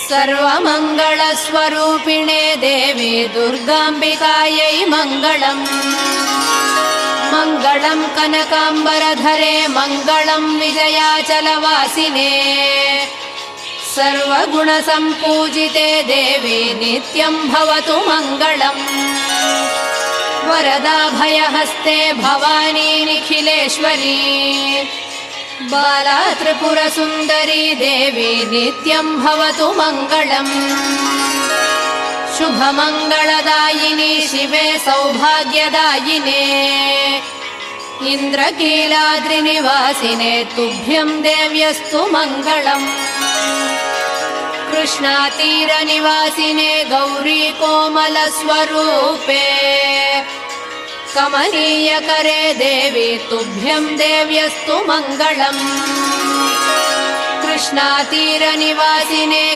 सर्वमङ्गलस्वरूपिणे देवी दुर्गाम्बिकायै मङ्गलम्। मङ्गलम् कनकाम्बरधरे मङ्गलम् विजयाचलवासिने। सर्वगुणसम्पूजिते देवी नित्यं भवतु मङ्गलम्। वरदाभयहस्ते भवानी निखिलेश्वरी। बाला त्रिपुरसुन्दरी देवी नित्यं भवतु मङ्गलम्। शुभमङ्गलदायिनी शिवे सौभाग्यदायिने। इन्द्रकीलाद्रिनिवासिने तुभ्यं देव्यस्तु मङ्गलम्। कृष्णातीरनिवासिने गौरी कोमलस्वरूपे। कमनीयकरे देवी तुभ्यं देव्यस्तु मङ्गलम्। कृष्णातीरनिवासिने